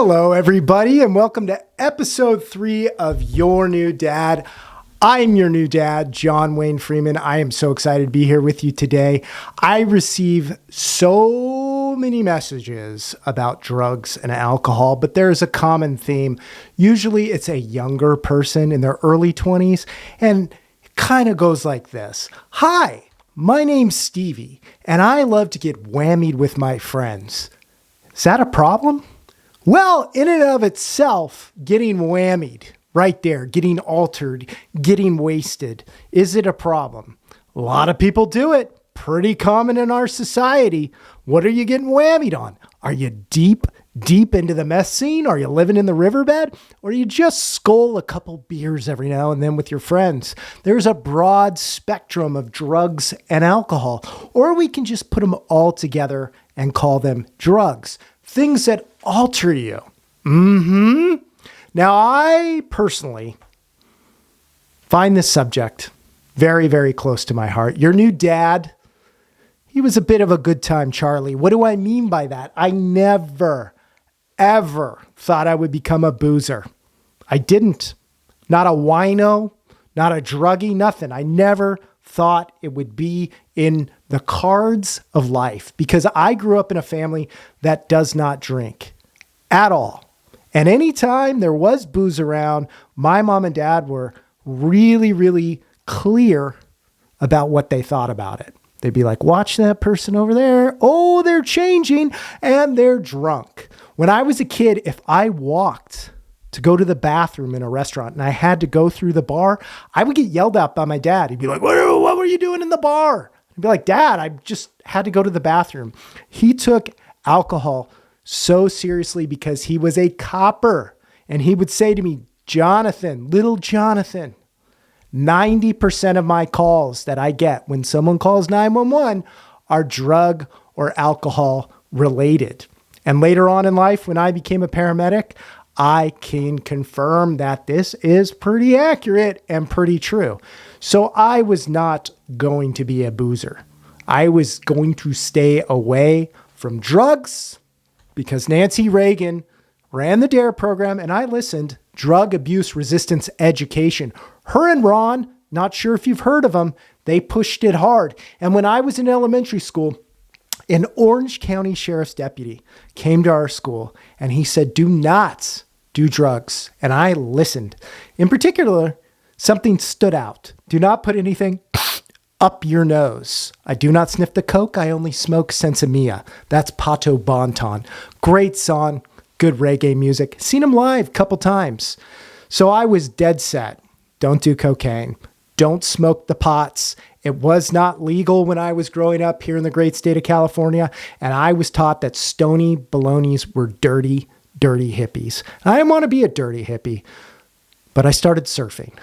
Hello, everybody, and welcome to episode 3 of Your New Dad. I'm your new dad, John Wayne Freeman. I am so excited to be here with you today. I receive so many messages about drugs and alcohol, but there's a common theme. Usually it's a younger person in their early 20s, and it kind of goes like this. Hi, my name's Stevie, and I love to get whammied with my friends. Is that a problem? Well, in and of itself, getting whammied right there, getting altered, getting wasted, is it a problem? A lot of people do it. Pretty common in our society. What are you getting whammied on? Are you deep into the meth scene? Are you living in the riverbed? Or you just skull a couple beers every now and then with your friends? There's a broad spectrum of drugs and alcohol. Or we can just put them all together and call them drugs. Things that alter you. Now, I personally find this subject very, very close to my heart. Your new dad, he was a bit of a good time, Charlie. What do I mean by that? I never, ever thought I would become a boozer. I didn't. Not a wino, not a druggie, nothing. I never thought it would be in the cards of life because I grew up in a family that does not drink at all. And anytime there was booze around, my mom and dad were really, really clear about what they thought about it. They'd be like, watch that person over there. Oh, they're changing and they're drunk. When I was a kid, if I walked to go to the bathroom in a restaurant and I had to go through the bar, I would get yelled at by my dad. He'd be like, what were you doing in the bar? I'd be like, Dad, I just had to go to the bathroom. He took alcohol so seriously because he was a copper. And he would say to me, Jonathan, little Jonathan, 90% of my calls that I get when someone calls 911 are drug or alcohol related. And later on in life, when I became a paramedic, I can confirm that this is pretty accurate and pretty true. So I was not going to be a boozer. I was going to stay away from drugs because Nancy Reagan ran the DARE program and I listened, Drug Abuse Resistance Education. Her and Ron, not sure if you've heard of them, they pushed it hard. And when I was in elementary school, an Orange County Sheriff's deputy came to our school and he said, do not do drugs. And I listened. In particular, something stood out. Do not put anything up your nose. I do not sniff the coke. I only smoke Sensimilla. That's Pato Bonton. Great song. Good reggae music. Seen him live a couple times. So I was dead set. Don't do cocaine. Don't smoke the pots. It was not legal when I was growing up here in the great state of California. And I was taught that stony balonies were dirty hippies. I didn't want to be a dirty hippie, but I started surfing.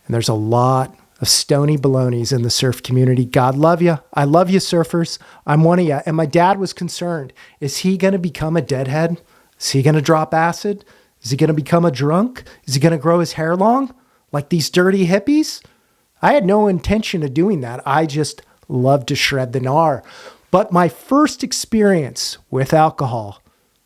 And there's a lot of stony balonies in the surf community. God love you. I love you, surfers. I'm one of you. And my dad was concerned. Is he going to become a deadhead? Is he going to drop acid? Is he going to become a drunk? Is he going to grow his hair long like these dirty hippies? I had no intention of doing that. I just love to shred the gnar. But my first experience with alcohol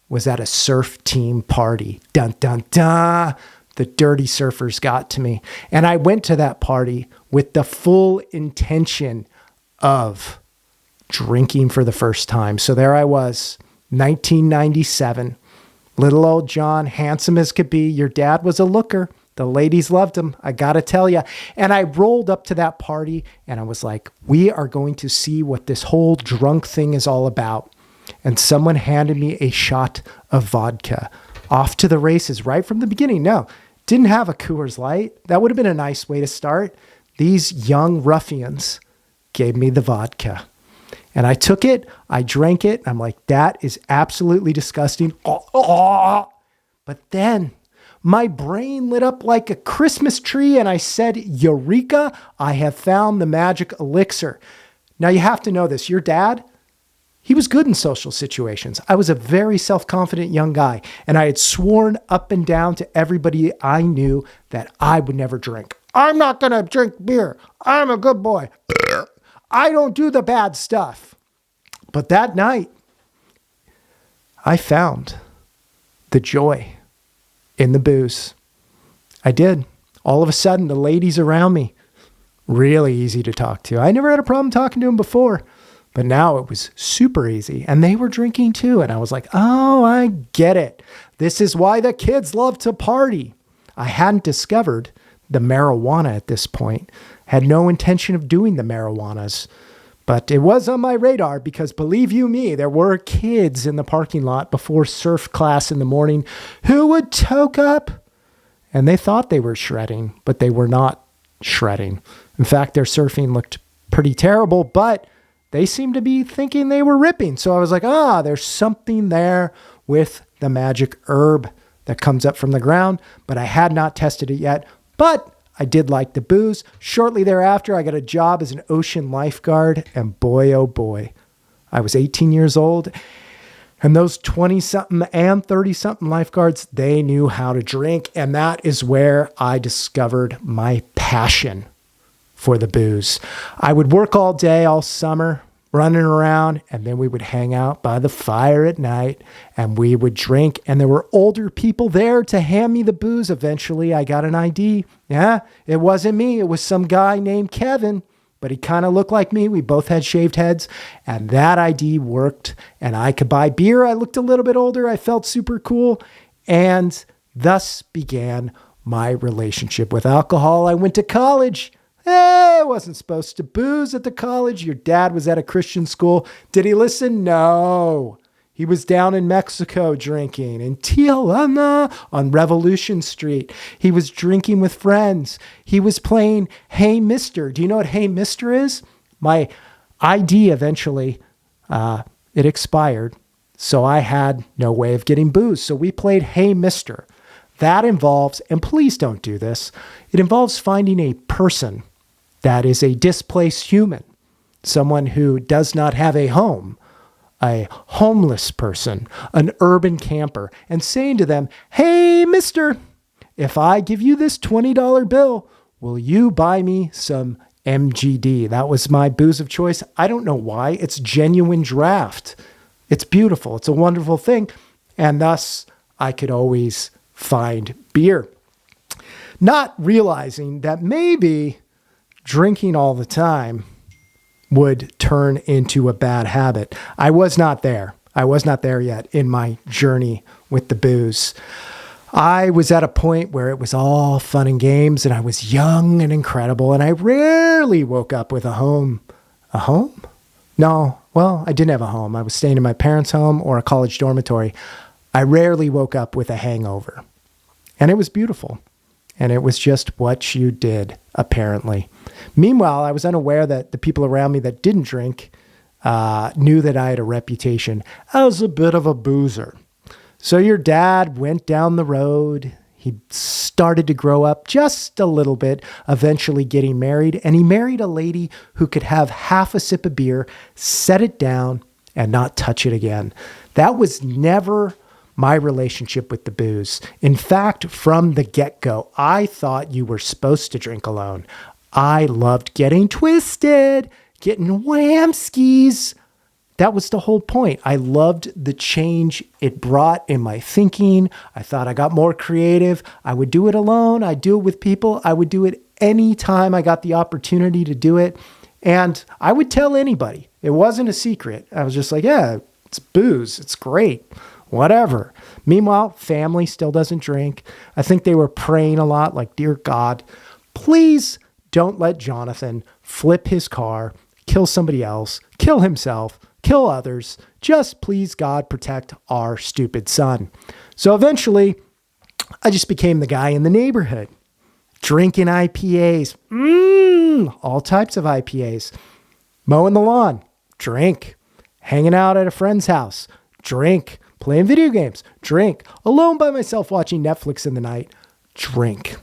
was at a surf team party. Dun, dun, dun. The dirty surfers got to me. And I went to that party with the full intention of drinking for the first time. So there I was, 1997. Little old John, handsome as could be. Your dad was a looker. The ladies loved him, I gotta tell you. And I rolled up to that party and I was like, we are going to see what this whole drunk thing is all about. And someone handed me a shot of vodka. Off to the races right from the beginning. No, didn't have a Coors Light. That would have been a nice way to start. These young ruffians gave me the vodka. And I took it, I drank it. I'm like, that is absolutely disgusting. But then my brain lit up like a Christmas tree and I said, Eureka, I have found the magic elixir. Now you have to know this. Your dad, he was good in social situations. I was a very self-confident young guy, and I had sworn up and down to everybody I knew that I would never drink. I'm not going to drink beer. I'm a good boy. I don't do the bad stuff. But that night, I found the joy in the booze. I did. All of a sudden, the ladies around me, really easy to talk to. I never had a problem talking to them before, but now it was super easy. And they were drinking too. And I was like, oh, I get it. This is why the kids love to party. I hadn't discovered the marijuana at this point. Had no intention of doing the marijuanas. But it was on my radar because, believe you me, there were kids in the parking lot before surf class in the morning who would toke up. And they thought they were shredding, but they were not shredding. In fact, their surfing looked pretty terrible, but they seemed to be thinking they were ripping. So I was like, there's something there with the magic herb that comes up from the ground, but I had not tested it yet. But I did like the booze. Shortly thereafter, I got a job as an ocean lifeguard, and boy, oh boy, I was 18 years old. And those 20-something and 30-something lifeguards, they knew how to drink. And that is where I discovered my passion for the booze. I would work all day, all summer, running around, and then we would hang out by the fire at night, and we would drink. And there were older people there to hand me the booze. Eventually, I got an ID. Yeah, it wasn't me. It was some guy named Kevin. But he kind of looked like me. We both had shaved heads, and that ID worked, and I could buy beer. I looked a little bit older. I felt super cool, and thus began my relationship with alcohol. I went to college. I wasn't supposed to booze at the college. Your dad was at a Christian school. Did he listen? No. He was down in Mexico drinking in Tijuana on Revolution Street. He was drinking with friends. He was playing Hey Mister. Do you know what Hey Mister is? My ID eventually, it expired. So I had no way of getting booze. So we played Hey Mister. That involves, and please don't do this, it involves finding a person that is a displaced human, someone who does not have a home, a homeless person, an urban camper, and saying to them, hey, mister, if I give you this $20 bill, will you buy me some MGD? That was my booze of choice. I don't know why. It's genuine draft. It's beautiful. It's a wonderful thing. And thus, I could always find beer. Not realizing that maybe drinking all the time would turn into a bad habit. I was not there. I was not there yet in my journey with the booze. I was at a point where it was all fun and games, and I was young and incredible, and I rarely woke up with a home. A home? No, well, I didn't have a home. I was staying in my parents' home or a college dormitory. I rarely woke up with a hangover, and it was beautiful. And it was just what you did, apparently. Meanwhile, I was unaware that the people around me that didn't drink knew that I had a reputation as a bit of a boozer. So your dad went down the road. He started to grow up just a little bit, eventually getting married. And he married a lady who could have half a sip of beer, set it down, and not touch it again. That was never my relationship with the booze. In fact, from the get-go, I thought you were supposed to drink alone. I loved getting twisted, getting whamskis. That was the whole point. I loved the change it brought in my thinking. I thought I got more creative. I would do it alone. I'd do it with people. I would do it anytime I got the opportunity to do it. And I would tell anybody. It wasn't a secret. I was just like, yeah, it's booze. It's great. Whatever. Meanwhile, family still doesn't drink. I think they were praying a lot, like, dear God, please don't let Jonathan flip his car, kill somebody else, kill himself, kill others. Just please, God, protect our stupid son. So eventually, I just became the guy in the neighborhood, drinking IPAs, all types of IPAs, mowing the lawn, drink, hanging out at a friend's house, drink, playing video games, drink, alone by myself watching Netflix in the night, drink.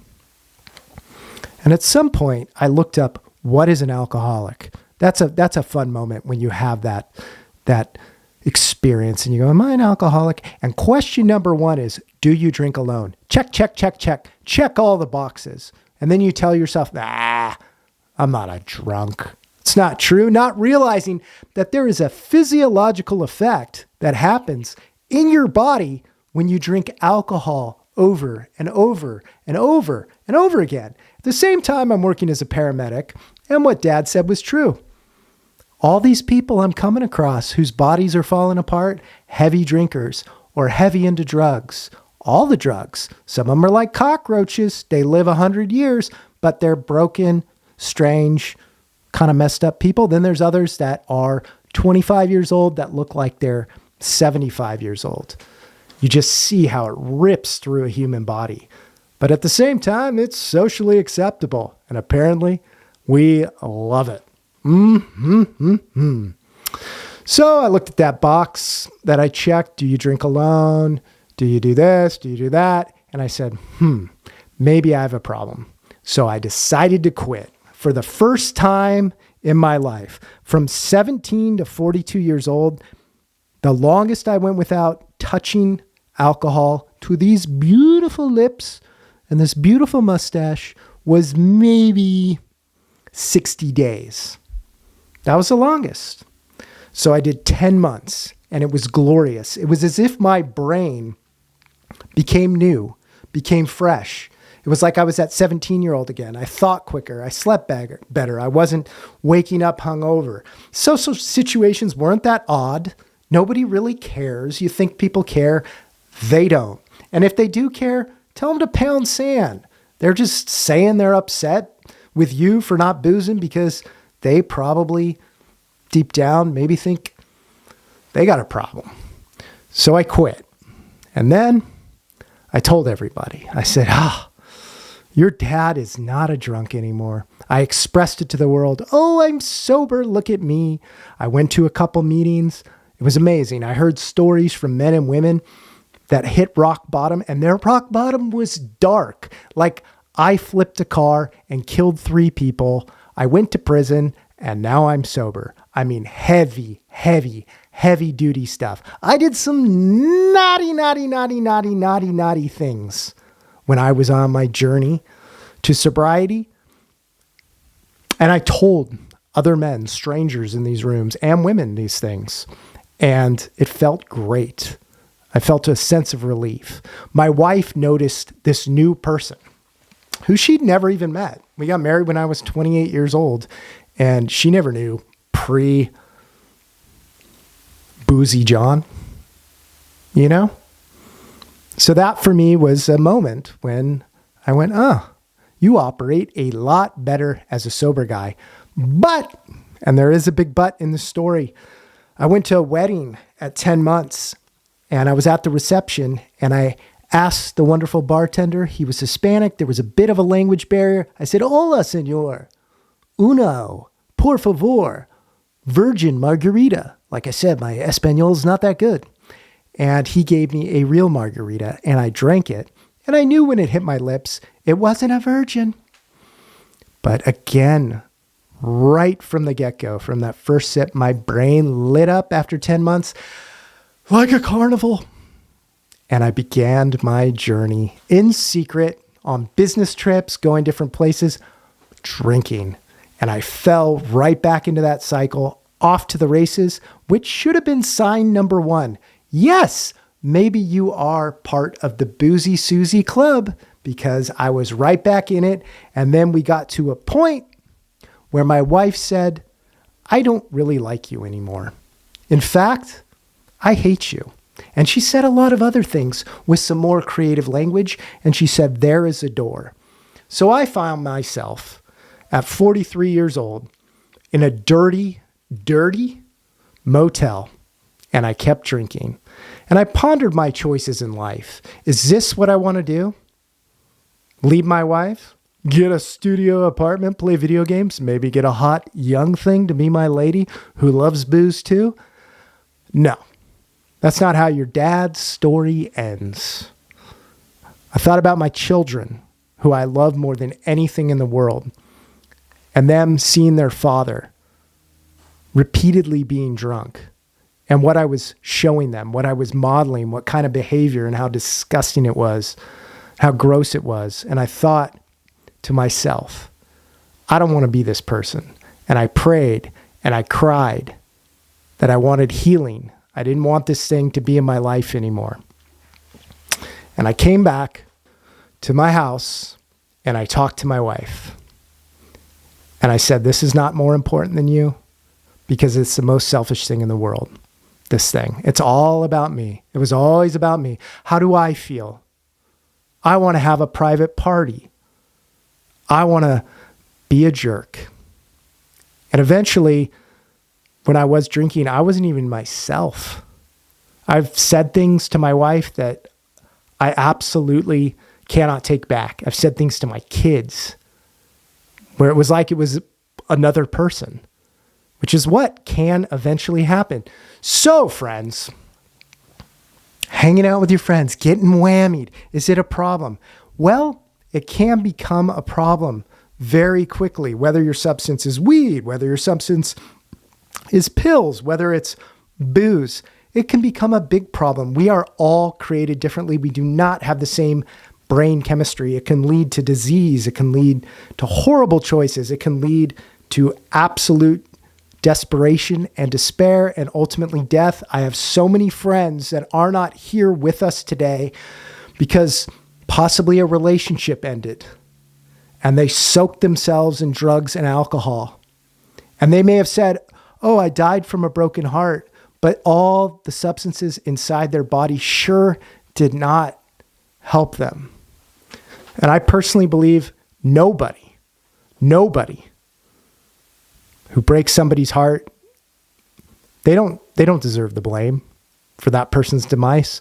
And at some point, I looked up, what is an alcoholic? That's a fun moment when you have that experience and you go, am I an alcoholic? And question number one is, do you drink alone? Check, check, check, check. Check all the boxes. And then you tell yourself, I'm not a drunk. It's not true. Not realizing that there is a physiological effect that happens in your body when you drink alcohol over and over and over and over again. At the same time, I'm working as a paramedic, and what Dad said was true. All these people I'm coming across whose bodies are falling apart, heavy drinkers or heavy into drugs, all the drugs. Some of them are like cockroaches. They live 100 years, but they're broken, strange, kind of messed up people. Then there's others that are 25 years old that look like they're 75 years old. You just see how it rips through a human body. But at the same time, it's socially acceptable. And apparently, we love it. So I looked at that box that I checked. Do you drink alone? Do you do this? Do you do that? And I said, maybe I have a problem. So I decided to quit. For the first time in my life, from 17 to 42 years old, the longest I went without touching alcohol to these beautiful lips and this beautiful mustache was maybe 60 days. That was the longest. So I did 10 months and it was glorious. It was as if my brain became new, became fresh. It was like I was that 17-year-old again. I thought quicker. I slept better. I wasn't waking up hungover. Social situations weren't that odd. Nobody really cares. You think people care. They don't. And if they do care, tell them to pound sand. They're just saying they're upset with you for not boozing because they probably deep down maybe think they got a problem. So I quit. And then I told everybody. I said, your dad is not a drunk anymore. I expressed it to the world. Oh, I'm sober. Look at me. I went to a couple meetings. It was amazing. I heard stories from men and women that hit rock bottom, and their rock bottom was dark. Like I flipped a car and killed 3 people. I went to prison, and now I'm sober. I mean, heavy duty stuff. I did some naughty things when I was on my journey to sobriety. And I told other men, strangers in these rooms and women, these things. And it felt great. I felt a sense of relief. My wife noticed this new person who she'd never even met. We got married when I was 28 years old, and she never knew pre-boozy John, you know? So that for me was a moment when I went, you operate a lot better as a sober guy. But, and there is a big but in the story, I went to a wedding at 10 months and I was at the reception and I asked the wonderful bartender, he was Hispanic, there was a bit of a language barrier. I said, hola, senor, uno, por favor, virgin margarita. Like I said, my Espanol is not that good. And he gave me a real margarita and I drank it. And I knew when it hit my lips, it wasn't a virgin. But again, right from the get-go, from that first sip, my brain lit up after 10 months like a carnival. And I began my journey in secret on business trips, going different places, drinking. And I fell right back into that cycle, off to the races, which should have been sign number 1. Yes, maybe you are part of the Boozy Susie Club, because I was right back in it. And then we got to a point where my wife said, I don't really like you anymore. In fact, I hate you. And she said a lot of other things with some more creative language. And she said, there is a door. So I found myself at 43 years old in a dirty motel. And I kept drinking. And I pondered my choices in life. Is this what I want to do? Leave my wife? Get a studio apartment, play video games, maybe get a hot young thing to be my lady who loves booze too? No, that's not how your dad's story ends. I thought about my children, who I love more than anything in the world, and them seeing their father repeatedly being drunk, and what I was showing them, what I was modeling, what kind of behavior and how disgusting it was, how gross it was. And I thought to myself, I don't want to be this person. And I prayed and I cried that I wanted healing. I didn't want this thing to be in my life anymore. And I came back to my house and I talked to my wife. And I said, this is not more important than you because it's the most selfish thing in the world. This thing. It's all about me. It was always about me. How do I feel? I want to have a private party. I want to be a jerk. And eventually, when I was drinking, I wasn't even myself. I've said things to my wife that I absolutely cannot take back. I've said things to my kids where it was like it was another person, which is what can eventually happen. So, friends, hanging out with your friends, getting whammied, is it a problem? Well, it can become a problem very quickly, whether your substance is weed, whether your substance is pills, whether it's booze. It can become a big problem. We are all created differently. We do not have the same brain chemistry. It can lead to disease. It can lead to horrible choices. It can lead to absolute desperation and despair and ultimately death. I have so many friends that are not here with us today because possibly a relationship ended and they soaked themselves in drugs and alcohol. And they may have said, oh, I died from a broken heart, but all the substances inside their body sure did not help them. And I personally believe nobody who breaks somebody's heart, they don't deserve the blame for that person's demise.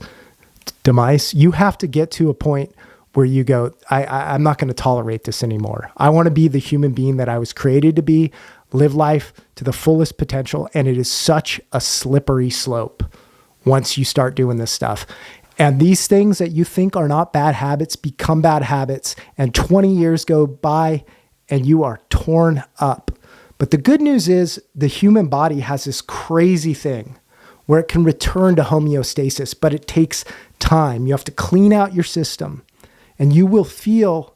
You have to get to a point where you go, I'm not going to tolerate this anymore. I want to be the human being that I was created to be, live life to the fullest potential. And it is such a slippery slope once you start doing this stuff. And these things that you think are not bad habits become bad habits. And 20 years go by and you are torn up. But the good news is the human body has this crazy thing where it can return to homeostasis, but it takes time. You have to clean out your system and you will feel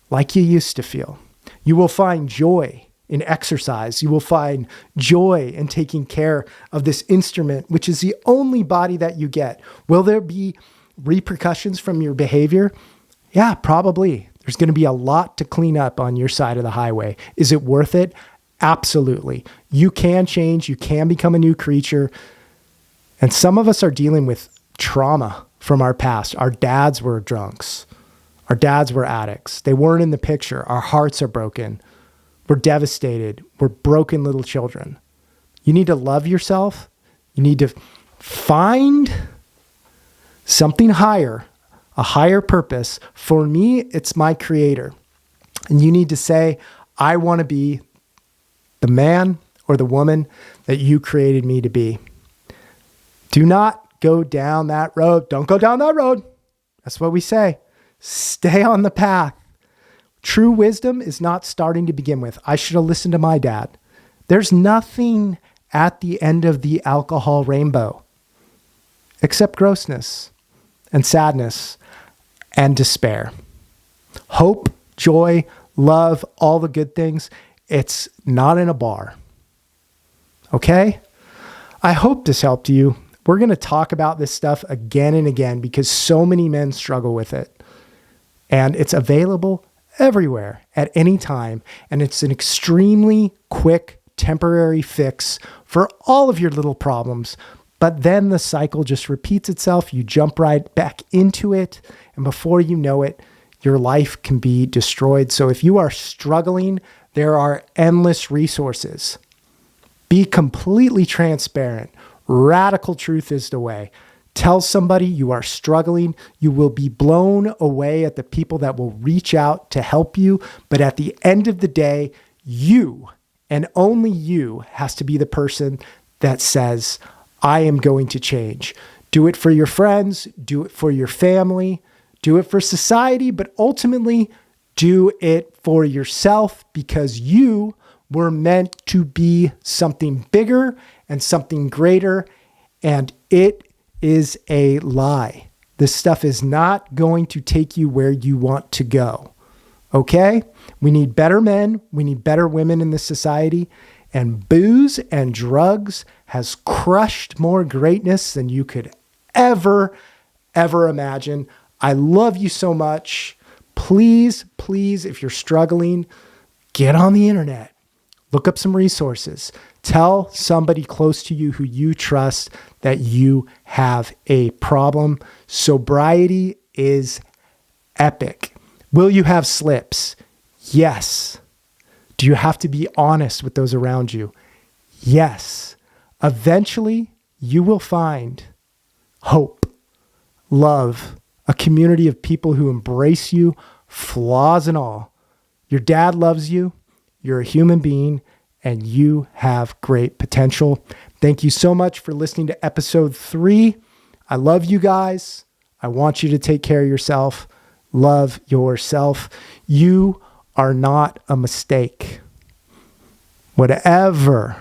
like you used to feel. You will find joy in exercise. You will find joy in taking care of this instrument, which is the only body that you get. Will there be repercussions from your behavior? Yeah, probably. There's going to be a lot to clean up on your side of the highway. Is it worth it? Absolutely. You can change. You can become a new creature. And some of us are dealing with trauma from our past. Our dads were drunks. Our dads were addicts. They weren't in the picture. Our hearts are broken. We're devastated. We're broken little children. You need to love yourself. You need to find something higher, a higher purpose. For me, it's my creator. And you need to say, I want to be the man or the woman that you created me to be. Do not go down that road. Don't go down that road. That's what we say. Stay on the path. True wisdom is not starting to begin with. I should have listened to my dad. There's nothing at the end of the alcohol rainbow except grossness and sadness and despair. Hope, joy, love, all the good things. It's not in a bar. Okay? I hope this helped you. We're going to talk about this stuff again and again because so many men struggle with it. And it's available everywhere at any time. And it's an extremely quick, temporary fix for all of your little problems. But then the cycle just repeats itself. You jump right back into it. And before you know it, your life can be destroyed. So if you are struggling, there are endless resources. Be completely transparent. Radical truth is the way. Tell somebody you are struggling. You will be blown away at the people that will reach out to help you. But at the end of the day, you and only you has to be the person that says, I am going to change. Do it for your friends. Do it for your family. Do it for society. But ultimately, do it for yourself because you were meant to be something bigger and something greater. And it is a lie. This stuff is not going to take you where you want to go. Okay? We need better men. We need better women in this society. And booze and drugs has crushed more greatness than you could ever, ever imagine. I love you so much. Please, please, if you're struggling, get on the internet. Look up some resources. Tell somebody close to you who you trust that you have a problem. Sobriety is epic. Will you have slips? Yes. Do you have to be honest with those around you? Yes. Eventually, you will find hope, love, a community of people who embrace you, flaws and all. Your dad loves you. You're a human being, and you have great potential. Thank you so much for listening to episode 3. I love you guys. I want you to take care of yourself. Love yourself. You are not a mistake. Whatever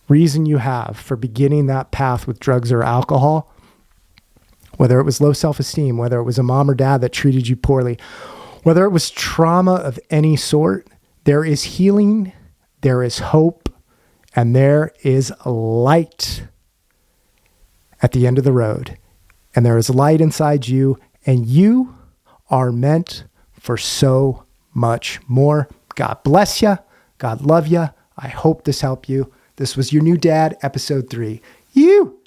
reason you have for beginning that path with drugs or alcohol, whether it was low self-esteem, whether it was a mom or dad that treated you poorly, whether it was trauma of any sort, there is healing, there is hope, and there is light at the end of the road. And there is light inside you, and you are meant for so much more. God bless you. God love you. I hope this helped you. This was Your New Dad, episode 3. You.